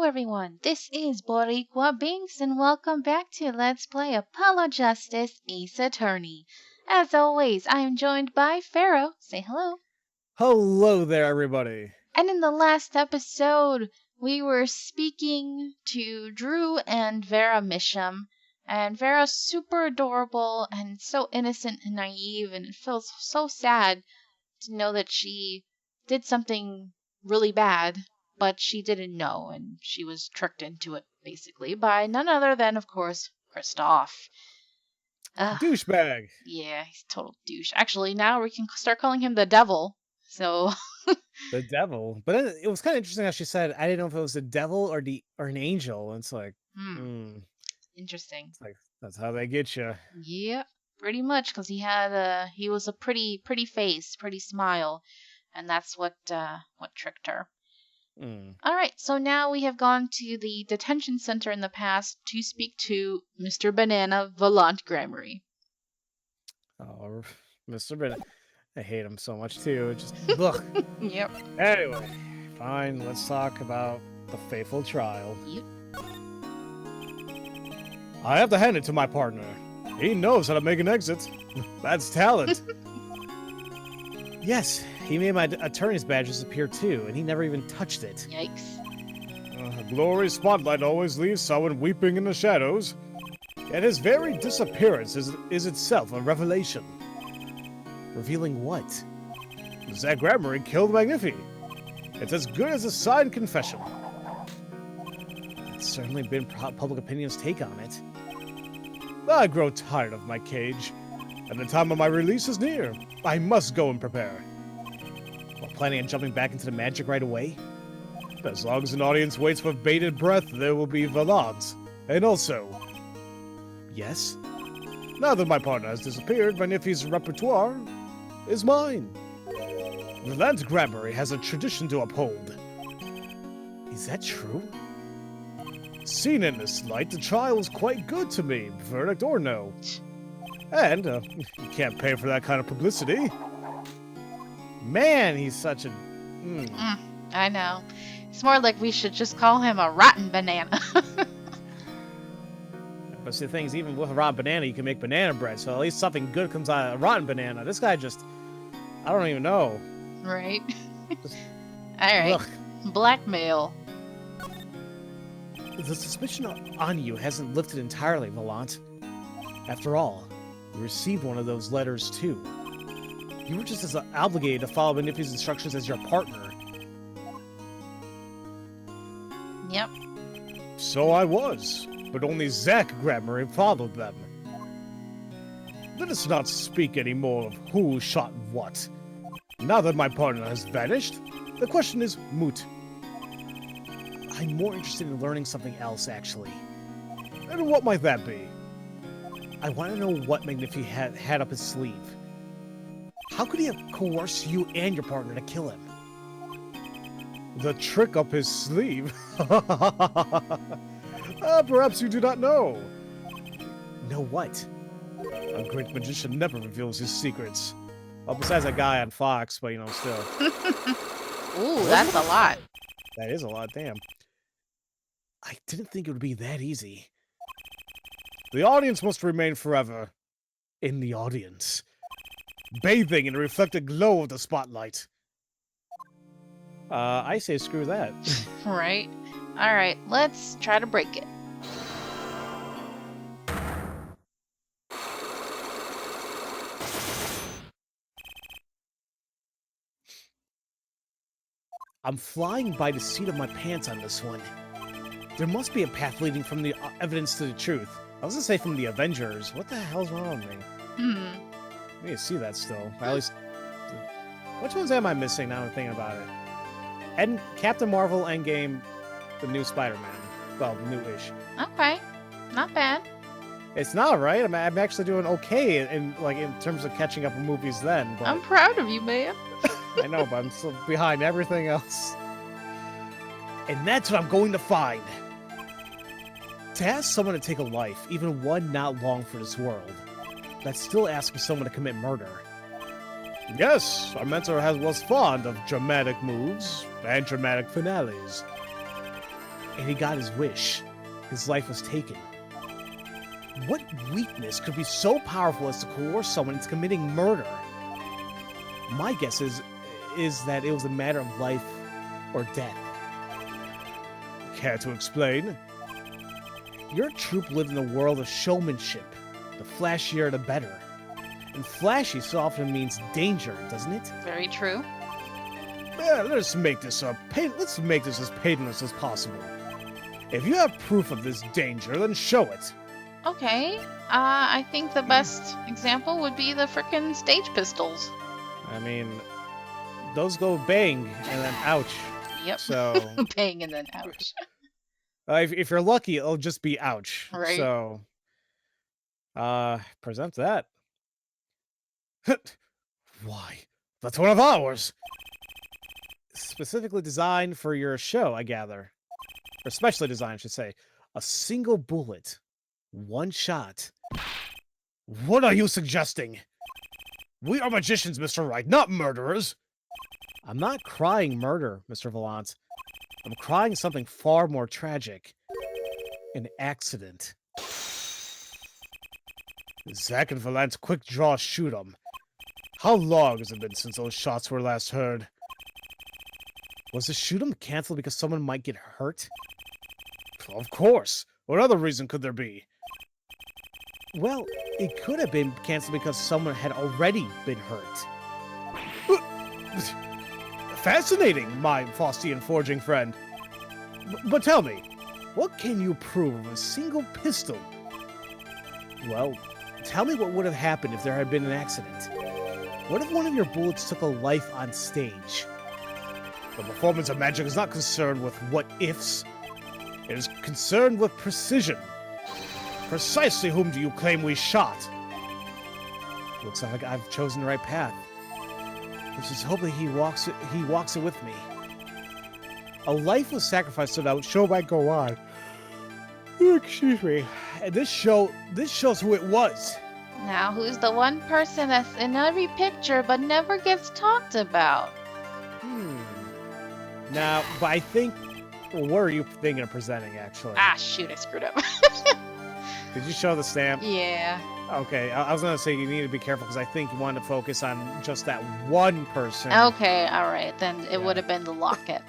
Hello everyone, this is Boricua Binks and welcome back to Let's Play Apollo Justice Ace Attorney. As always, I am joined by Pharaoh. Say hello. Hello there, everybody. And in the last episode, we were speaking to Drew and Vera Misham. And Vera's super adorable and so innocent and naive, and it feels so sad to know that she did something really bad, but she didn't know, and she was tricked into it, basically, by none other than, of course, Kristoff. Douchebag. Yeah, he's a total douche. Actually, now we can start calling him the devil, so... The devil. But then it was kind of interesting how she said, I didn't know if it was the devil or an angel. And it's like, Interesting. It's like, that's how they get you. Yeah, pretty much, because he was a pretty face, pretty smile, and that's what tricked her. All right, so now we have gone to the detention center in the past to speak to Mr. Banana Valant Gramarye. Oh, Mr. Banana. I hate him so much, too. Just, ugh. Yep. Anyway, fine, let's talk about the fateful trial. Yep. I have to hand it to my partner. He knows how to make an exit. That's talent. Yes, he made my attorney's badge disappear too, and he never even touched it. Yikes. A glorious spotlight always leaves someone weeping in the shadows, and his very disappearance is itself a revelation. Revealing what? Zach Gramarye killed Magnifi. It's as good as a signed confession. It's certainly been public opinion's take on it. I grow tired of my cage, and the time of my release is near. I must go and prepare. While planning on jumping back into the magic right away? As long as an audience waits with bated breath, there will be Valant. And also... Yes? Now that my partner has disappeared, Magnifi's repertoire is mine. Valant Gramarye has a tradition to uphold. Is that true? Seen in this light, the trial was quite good to me, verdict or no. And, you can't pay for that kind of publicity. Man, he's such a... I know. It's more like we should just call him a rotten banana. But see, the thing is, even with a rotten banana, you can make banana bread, so at least something good comes out of a rotten banana. This guy just... I don't even know. Right. Alright. Blackmail. The suspicion on you hasn't lifted entirely, Valant. After all, you received one of those letters, too. You were just as obligated to follow Magnifi's instructions as your partner. Yep. So I was, but only Zach Gramarye followed them. Let us not speak anymore of who shot what. Now that my partner has vanished, the question is moot. I'm more interested in learning something else, actually. And what might that be? I want to know what Magnifi had up his sleeve. How could he have coerced you and your partner to kill him? The trick up his sleeve? Perhaps you do not know. Know what? A great magician never reveals his secrets. Well, besides that guy on Fox, but still. Ooh, that's a lot. That is a lot, damn. I didn't think it would be that easy. The audience must remain forever in the audience, bathing in the reflected glow of the spotlight. I say screw that. Right. Alright, let's try to break it. I'm flying by the seat of my pants on this one. There must be a path leading from the evidence to the truth. I was gonna say from the Avengers. What the hell's wrong with me? I need to see that still. At least... Which ones am I missing now I'm thinking about it? And Captain Marvel, Endgame, the new Spider-Man. Well, new-ish. Okay. Not bad. It's not, right? I'm actually doing okay in terms of catching up with movies then. But... I'm proud of you, man. I know, but I'm still behind everything else. And that's what I'm going to find. To ask someone to take a life, even one not long for this world, that's still asking someone to commit murder. Yes, our mentor was fond of dramatic moves and dramatic finales. and he got his wish. His life was taken. What weakness could be so powerful as to coerce someone into committing murder? My guess is that it was a matter of life or death. Care to explain? Your troupe lived in a world of showmanship. The flashier, the better. And flashy so often means danger, doesn't it? Very true. Let's make this as painless as possible. If you have proof of this danger, then show it. Okay. I think the best example would be the frickin' stage pistols. I mean, those go bang and then ouch. Yep. So bang and then ouch. If you're lucky, it'll just be ouch. Right. So, present that. Why? That's one of ours. Specifically designed for your show, I gather. Or specially designed, I should say. A single bullet. One shot. What are you suggesting? We are magicians, Mr. Wright, not murderers. I'm not crying murder, Mr. Valant. I'm crying something far more tragic. An accident. Zack and Valant quick draw shoot 'em. How long has it been since those shots were last heard? Was the shoot 'em canceled because someone might get hurt? Of course. What other reason could there be? Well, it could have been canceled because someone had already been hurt. Fascinating, my Faustian forging friend. But tell me, what can you prove of a single pistol? Well, tell me what would have happened if there had been an accident. What if one of your bullets took a life on stage? The performance of magic is not concerned with what-ifs. It is concerned with precision. Precisely whom do you claim we shot? Looks like I've chosen the right path. Let's just hope that he walks it with me. A life was sacrificed so that the show might go on. Excuse me. And this shows who it was. Now, who's the one person that's in every picture but never gets talked about? Now, but I think... Well, what are you thinking of presenting, actually? Ah, shoot, I screwed up. Did you show the stamp? Yeah. Okay, I was going to say you need to be careful because I think you wanted to focus on just that one person. Okay, alright, then it would have been the locket.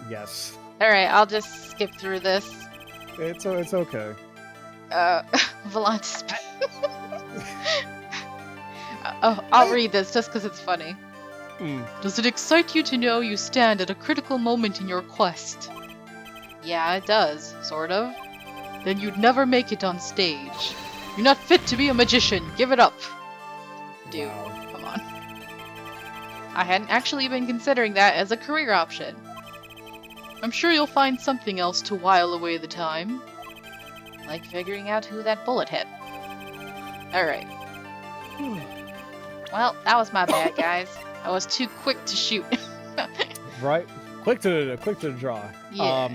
Yes. Alright, I'll just skip through this. It's okay. Valant. I'll read this just because it's funny. Does it excite you to know you stand at a critical moment in your quest? Yeah, it does, sort of. Then you'd never make it on stage. You're not fit to be a magician. Give it up. Dude, Wow. come on. I hadn't actually been considering that as a career option. I'm sure you'll find something else to while away the time. Like figuring out who that bullet hit. Alright. Well, that was my bad, guys. I was too quick to shoot. Right? Quick to the draw. Yeah.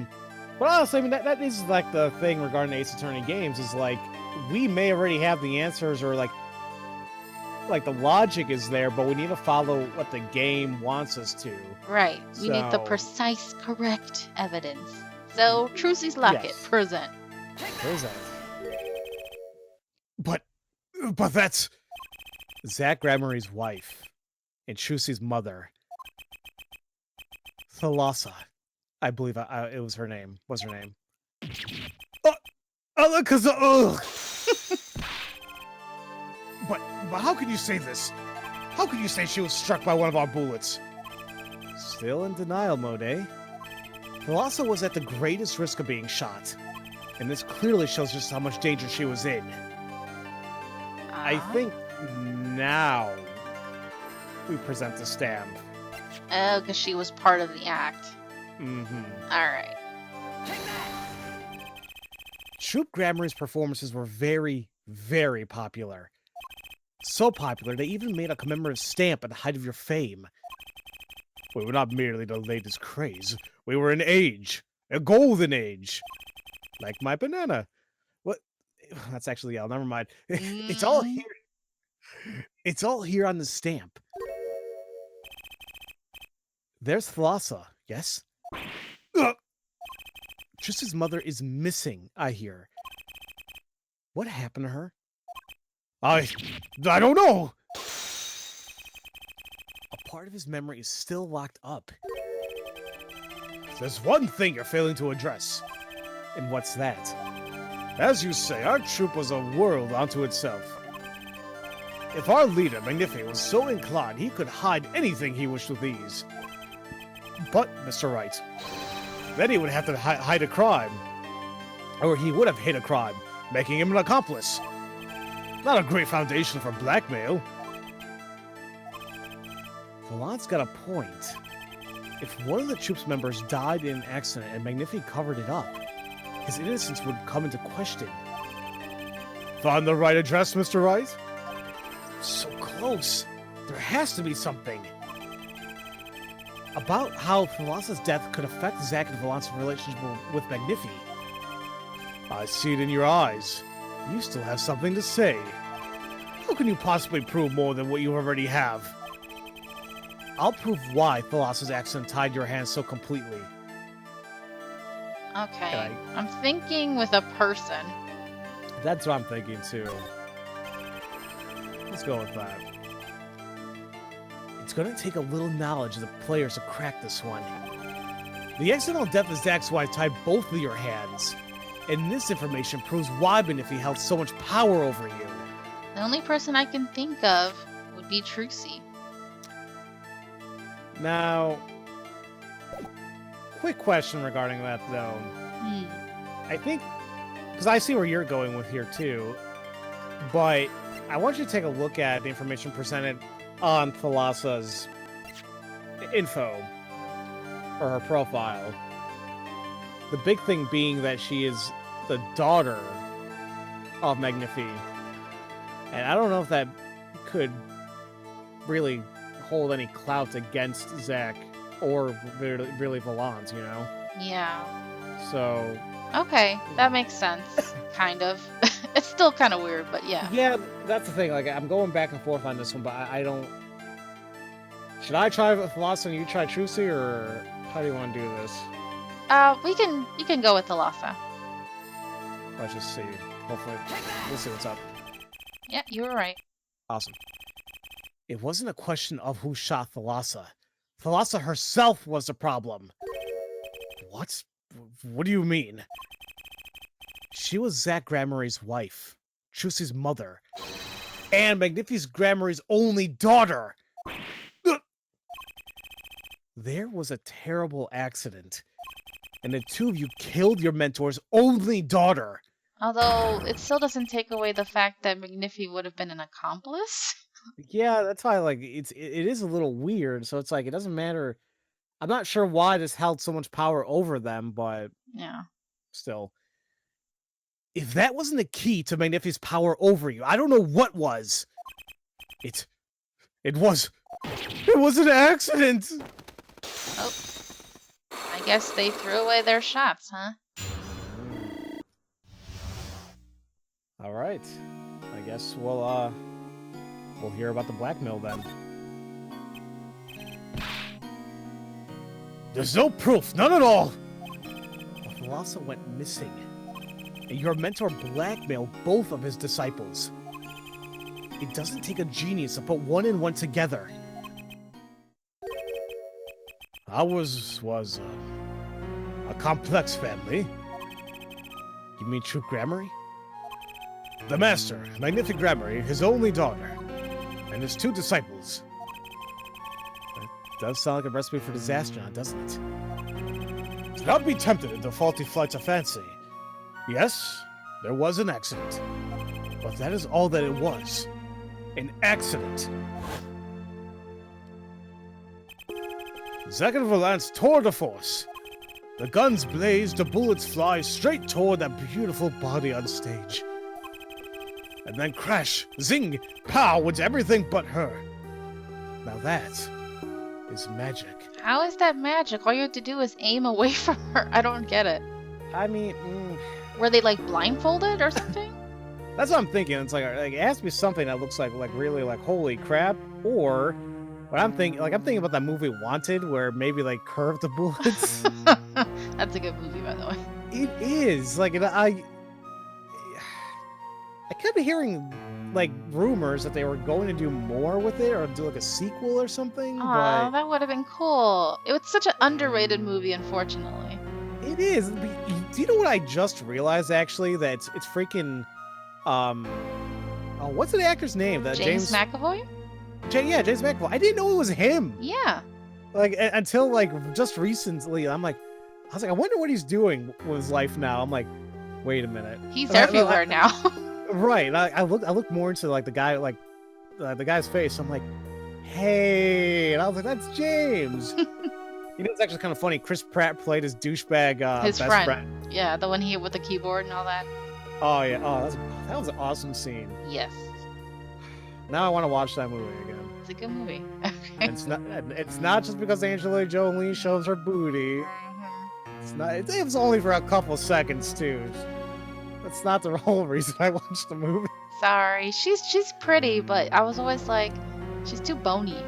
But honestly, I mean, that is like the thing regarding Ace Attorney games is like, we may already have the answers or like the logic is there, but we need to follow what the game wants us to. Right. We need the So- precise, correct evidence. So, Trucy's Locket, Yes. present. Where's that? But that's Zack Gramarye's wife and Trucy's mother. Thalassa. I believe it was her name. What's her name? But how can you say this? How can you say she was struck by one of our bullets? Still in denial mode, eh? Thalassa was at the greatest risk of being shot. And this clearly shows just how much danger she was in. I think now we present the stamp. Oh, because she was part of the act. Mm-hmm. Alright. Troupe Gramarye's performances were very, very popular. So popular, they even made a commemorative stamp at the height of your fame. We were not merely the latest craze. We were an age. A golden age. Like my banana. What? That's actually, yeah, never mind. It's all here. It's all here on the stamp. There's Thalassa, yes? Tristan's mother is missing, I hear. What happened to her? I don't know! A part of his memory is still locked up. There's one thing you're failing to address. And what's that? As you say, our troop was a world unto itself. If our leader, Magnifi, was so inclined, he could hide anything he wished with ease. But, Mr. Wright, then he would have to hide a crime. Or he would have hid a crime, making him an accomplice. Not a great foundation for blackmail. Valant's got a point. If one of the troop's members died in an accident and Magnifi covered it up, his innocence would come into question. Found the right address, Mr. Wright? So close. There has to be something. About how Thalassa's death could affect Zack and Valant's relationship with Magnifi. I see it in your eyes. You still have something to say. How can you possibly prove more than what you already have? I'll prove why Thalassa's accident tied your hands so completely. Okay. I'm thinking with a person. That's what I'm thinking too. Let's go with that. It's gonna take a little knowledge of the players to crack this one. The accidental death of Zack's wife tied both of your hands, and this information proves why Magnifi held so much power over you. The only person I can think of would be Trucy. Now, quick question regarding that though. I think, because I see where you're going with here too, but I want you to take a look at the information presented on Thalassa's info, or her profile. The big thing being that she is the daughter of Magnifi. And I don't know if that could really hold any clout against Zack or really Valant, you know? Yeah. So... Okay, that makes sense. Kind of. It's still kind of weird, but yeah. Yeah, that's the thing. Like, I'm going back and forth on this one, but I don't... Should I try Thalassa and you try Trucy, or how do you want to do this? You can go with Thalassa. Let's just see. Hopefully, we'll see what's up. Yeah, you were right. Awesome. It wasn't a question of who shot Thalassa. Thalassa herself was the problem. What? What do you mean? She was Zack Gramarye's wife, Trucy's mother, and Magnifi's Gramarye's only daughter. There was a terrible accident, and the two of you killed your mentor's only daughter. Although, it still doesn't take away the fact that Magnifi would have been an accomplice. Yeah, that's why, like, it is a little weird, so it's like, it doesn't matter. I'm not sure why this held so much power over them, but... Yeah. Still. If that wasn't the key to Magnifi's power over you, I don't know what was. It was an accident! Oh. I guess they threw away their shots, huh? Alright. I guess we'll hear about the blackmail then. There's no proof, none at all! Thalassa went missing, and your mentor blackmailed both of his disciples. It doesn't take a genius to put one and one together. Ours was a complex family. You mean Troupe Gramarye? The master, Magnifi Gramarye, his only daughter, and his two disciples. That does sound like a recipe for disaster, doesn't it? Do not be tempted into faulty flights of fancy. Yes, there was an accident, but that is all that it was. An accident. Zack and Valant's tour de force. The guns blaze, the bullets fly straight toward that beautiful body on stage. And then crash, zing, pow, it's everything but her. Now that is magic. How is that magic? All you have to do is aim away from her. I don't get it. I mean... Were they, like, blindfolded or something? That's what I'm thinking. It's like it has to be something that looks like really like holy crap, or what I'm thinking about that movie Wanted, where maybe like curve the bullets. That's a good movie, by the way. It is like I kept hearing like rumors that they were going to do more with it or do like a sequel or something, Oh, but that would have been cool. It was such an underrated movie, unfortunately. it is. Do you know what I just realized actually? That it's freaking oh, what's the actor's name? That James McAvoy? Yeah, James McAvoy. I didn't know it was him. Yeah. Like until like just recently, I was like, I wonder what he's doing with his life now. I'm like, wait a minute. He's everywhere now. Right. I looked more into like the guy, like the guy's face. I'm like, hey, and I was like, that's James. You know, it's actually kind of funny. Chris Pratt played his douchebag His best friend. Yeah, the one here with the keyboard and all that. Oh yeah. Oh, that was an awesome scene. Yes. Now I want to watch that movie again. It's a good movie. Okay. It's not just because Angelina Jolie shows her booty. It's not. It was only for a couple seconds too. That's not the whole reason I watched the movie. Sorry, she's pretty, but I was always like, she's too bony.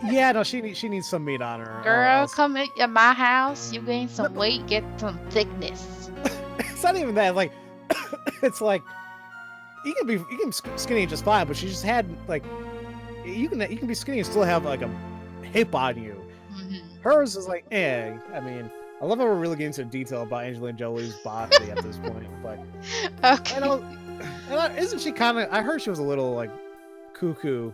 Yeah, no, she needs some meat on her. Girl, come at my house. You gain some weight, get some thickness. It's not even that. Like, it's like you can be skinny just fine, but she just had like you can be skinny and still have like a hip on you. Mm-hmm. Hers is like, I mean, I love how we're really getting into detail about Angelina Jolie's body at this point, but okay. Isn't she kind of? I heard she was a little like cuckoo.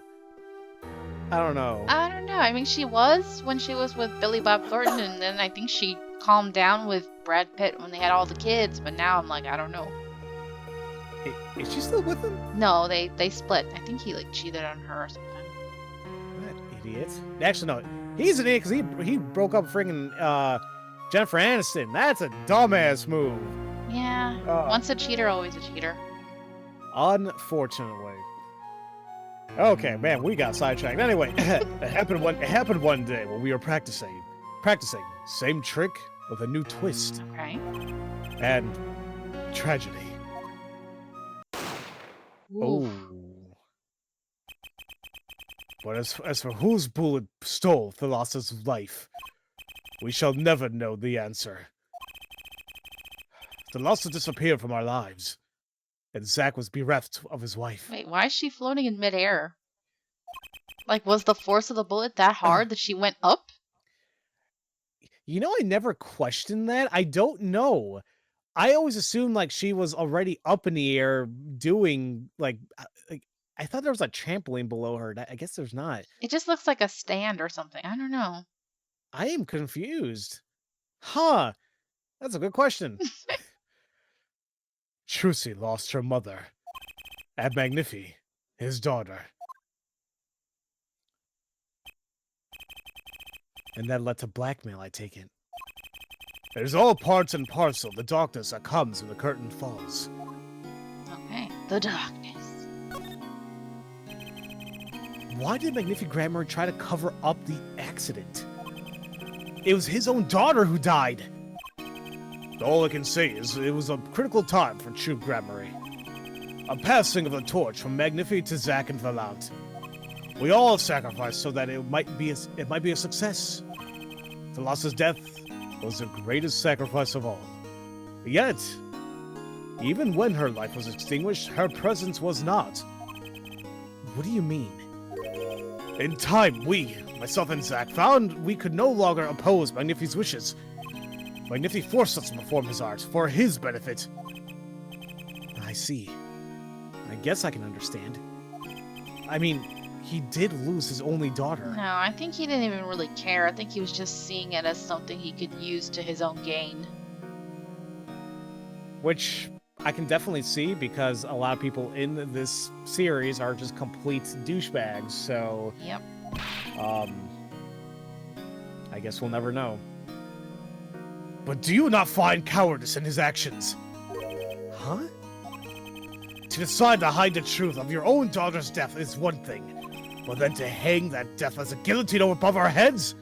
I don't know. I mean, she was when she was with Billy Bob Thornton, and then I think she calmed down with Brad Pitt when they had all the kids. But now I'm like, I don't know. Is she still with him? No, they split. I think he like cheated on her or something. That idiot. Actually, no. He's an idiot because he broke up friggin' Jennifer Aniston. That's a dumbass move. Yeah. Once a cheater, always a cheater. Unfortunately. Okay, man, we got sidetracked. Anyway, it happened one day when we were practicing. Same trick with a new twist. Okay. And tragedy. Ooh. Oh. But as for whose bullet stole Thalas's life, we shall never know the answer. Thalassa disappeared from our lives, and Zack was bereft of his wife. Wait, why is she floating in midair? Like, was the force of the bullet that hard that she went up? You know, I never questioned that. I don't know. I always assumed like she was already up in the air doing like I thought there was a trampoline below her. I guess there's not. It just looks like a stand or something. I don't know. I am confused. Huh. That's a good question. Trucy lost her mother. And Magnifi, his daughter. And that led to blackmail, I take it. It is all parts and parcel, the darkness that comes when the curtain falls. Okay, the darkness. Why did Troupe Gramarye try to cover up the accident? It was his own daughter who died. All I can say is it was a critical time for Troupe Gramarye. A passing of the torch from Magnifi to Zack and Valant. We all sacrificed so that it might be a success. Thalassa's death was the greatest sacrifice of all. Yet, even when her life was extinguished, her presence was not. What do you mean? In time, myself and Zack, found we could no longer oppose Magnifi's wishes. Magnifi forced us to perform his art for his benefit. I see. I guess I can understand. I mean, he did lose his only daughter. No, I think he didn't even really care. I think he was just seeing it as something he could use to his own gain. Which I can definitely see because a lot of people in this series are just complete douchebags, so... Yep. I guess we'll never know. But do you not find cowardice in his actions? Huh? To decide to hide the truth of your own daughter's death is one thing, but then to hang that death as a guillotine above our heads?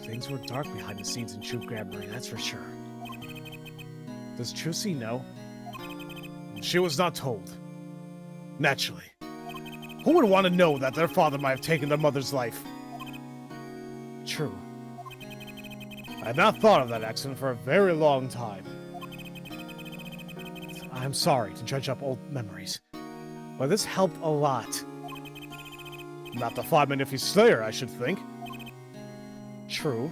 Things were dark behind the scenes in Troupe Gramarye, that's for sure. Does Trucy know? She was not told. Naturally. Who would want to know that their father might have taken their mother's life? True. had not thought of that accident for a very long time. I'm sorry to dredge up old memories, but this helped a lot. Not to find Maniphi's Slayer, I should think. True.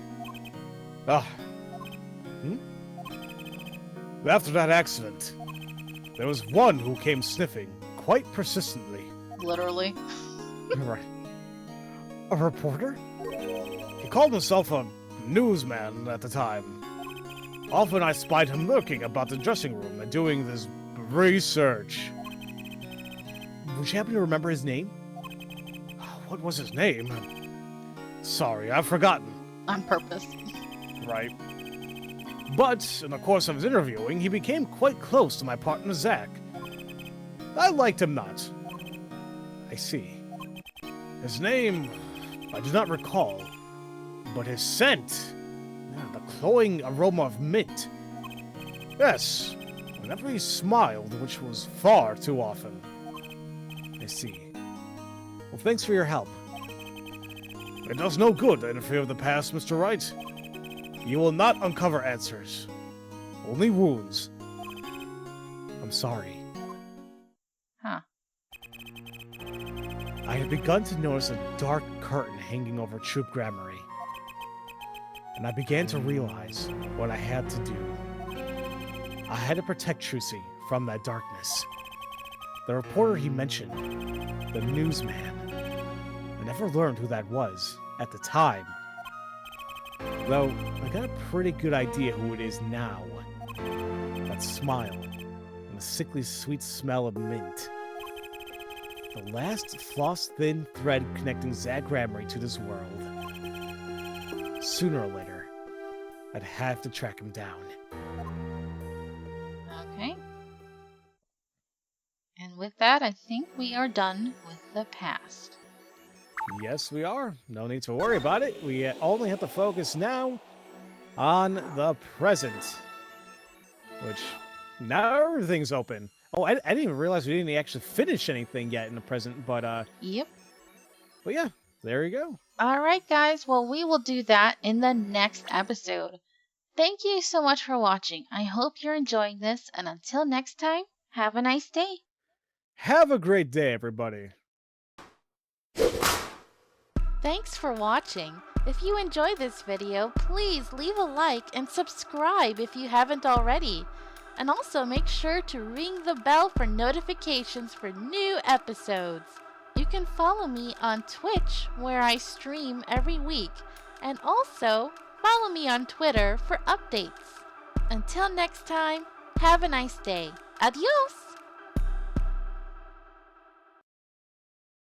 After that accident, there was one who came sniffing quite persistently. Literally. Right. A reporter? He called himself a newsman at the time. Often I spied him lurking about the dressing room and doing this research. Would you happen to remember his name? What was his name? Sorry, I've forgotten. On purpose. Right. But, in the course of his interviewing, he became quite close to my partner, Zack. I liked him not. I see. His name, I do not recall, but his scent, the cloying aroma of mint. Yes, whenever he smiled, which was far too often. I see. Well, thanks for your help. It does no good to interfere with the past, Mr. Wright. You will not uncover answers. Only wounds. I'm sorry. Huh. I had begun to notice a dark curtain hanging over Troupe Gramarye, and I began to realize what I had to do. I had to protect Trucy from that darkness. The reporter he mentioned, the newsman, I never learned who that was at the time. Though, I got a pretty good idea who it is now. That smile, and the sickly sweet smell of mint. The last floss-thin thread connecting Zack Gramarye to this world. Sooner or later, I'd have to track him down. Okay. And with that, I think we are done with the past. Yes, we are. No need to worry about it. We only have to focus now on the present. Which, now everything's open. Oh, I didn't even realize we didn't actually finish anything yet in the present, but, Yep. But yeah, there you go. Alright, guys. Well, we will do that in the next episode. Thank you so much for watching. I hope you're enjoying this, and until next time, have a nice day. Have a great day, everybody. Thanks for watching. If you enjoyed this video, please leave a like and subscribe if you haven't already. And also make sure to ring the bell for notifications for new episodes. You can follow me on Twitch, where I stream every week. And also, follow me on Twitter for updates. Until next time, have a nice day. Adios!